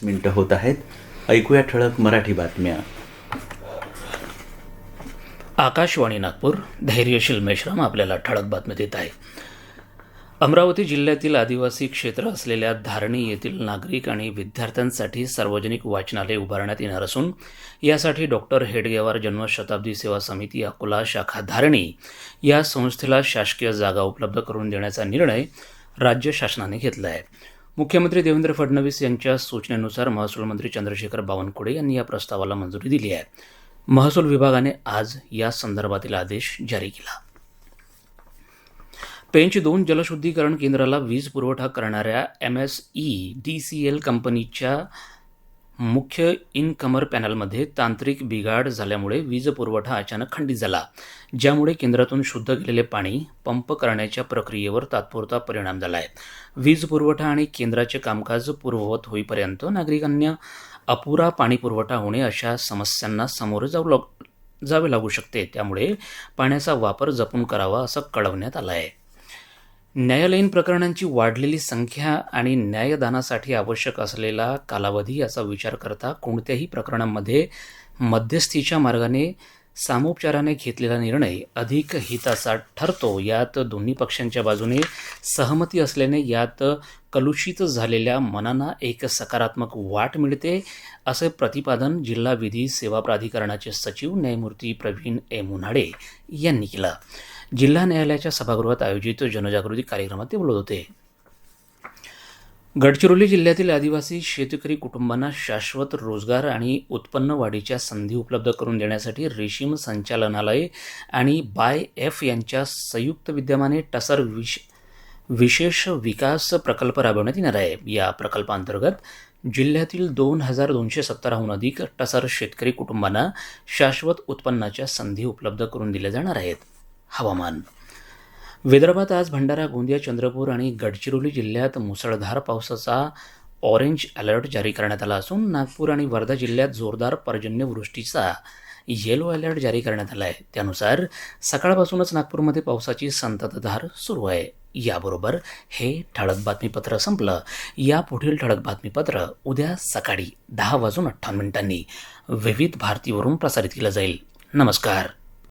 मिनिटं होत आहेत. ऐकूया ठळक मराठी बातम्या. आकाशवाणी नागपूर, धैर्यशील मेश्राम आपल्याला ठळक बातमी देत आहे. अमरावती जिल्ह्यातील आदिवासी क्षेत्र असलेल्या धारणी येथील नागरिक आणि विद्यार्थ्यांसाठी सार्वजनिक वाचनालय उभारण्यात येणार असून यासाठी डॉक्टर हेडगेवार जन्मशताब्दी सेवा समिती अकोला शाखा धारणी या संस्थेला शासकीय जागा उपलब्ध करून देण्याचा निर्णय राज्य शासनाने घेतला आहे. मुख्यमंत्री देवेंद्र फडणवीस यांच्या सूचनेनुसार महसूल मंत्री चंद्रशेखर बावनकुळे यांनी या प्रस्तावाला मंजुरी दिली आहे. महसूल विभागाने आज या संदर्भातील आदेश जारी केला. पेंच 2 जलशुद्धीकरण केंद्राला वीज पुरवठा करणाऱ्या MSEDCL कंपनीच्या मुख्य इनकमर पॅनलमध्ये तांत्रिक बिघाड झाल्यामुळे वीज पुरवठा अचानक खंडित झाला, ज्यामुळे केंद्रातून शुद्ध केलेले पाणी पंप करण्याच्या प्रक्रियेवर तात्पुरता परिणाम झाला आहे. वीज पुरवठा आणि केंद्राचे कामकाज पूर्ववत होईपर्यंत नागरिकांना अपुरा पाणी पुरवठा होणे अशा समस्यांना सामोरे जावे लागू शकते. त्यामुळे पाण्याचा वापर जपून करावा असं कळवण्यात आलं आहे. न्यायालयीन प्रकरणांची वाढलेली संख्या आणि न्यायदानासाठी आवश्यक असलेला कालावधी याचा विचार करता कोणत्याही प्रकरणांमध्ये मध्यस्थीच्या मार्गाने सामोपचाराने घेतलेला निर्णय अधिक हिताचा ठरतो. यात दोन्ही पक्षांच्या बाजूने सहमती असल्याने यात कलुषित झालेल्या मनांना एक सकारात्मक वाट मिळते, असे प्रतिपादन जिल्हा विधी सेवा प्राधिकरणाचे सचिव न्यायमूर्ती प्रवीण मुनाडे यांनी केलं. जिल्हा न्यायालयाच्या सभागृहात आयोजित जनजागृती कार्यक्रमात ते बोलत होते. गडचिरोली जिल्ह्यातील आदिवासी शेतकरी कुटुंबांना शाश्वत रोजगार आणि उत्पन्न वाढीच्या संधी उपलब्ध करून देण्यासाठी रेशीम संचालनालय आणि बाय-एफ यांच्या संयुक्त विद्यमाने टसर विशेष विकास प्रकल्प राबवण्यात येणार आहे. या प्रकल्पांतर्गत जिल्ह्यातील 2270हून अधिक टसर शेतकरी कुटुंबांना शाश्वत उत्पन्नाच्या संधी उपलब्ध करून दिल्या जाणार आहेत. हवामान. विदर्भात आज भंडारा, गोंदिया, चंद्रपूर आणि गडचिरोली जिल्ह्यात मुसळधार पावसाचा ऑरेंज अलर्ट जारी करण्यात आला असून नागपूर आणि वर्धा जिल्ह्यात जोरदार पर्जन्यवृष्टीचा येलो अलर्ट जारी करण्यात आला आहे. त्यानुसार सकाळपासूनच नागपूरमध्ये पावसाची संततधार सुरू आहे. याबरोबर हे ठळक बातमीपत्र संपलं. या पुढील ठळक बातमीपत्र उद्या सकाळी 10:58 विविध भारतीवरून प्रसारित केलं जाईल. नमस्कार.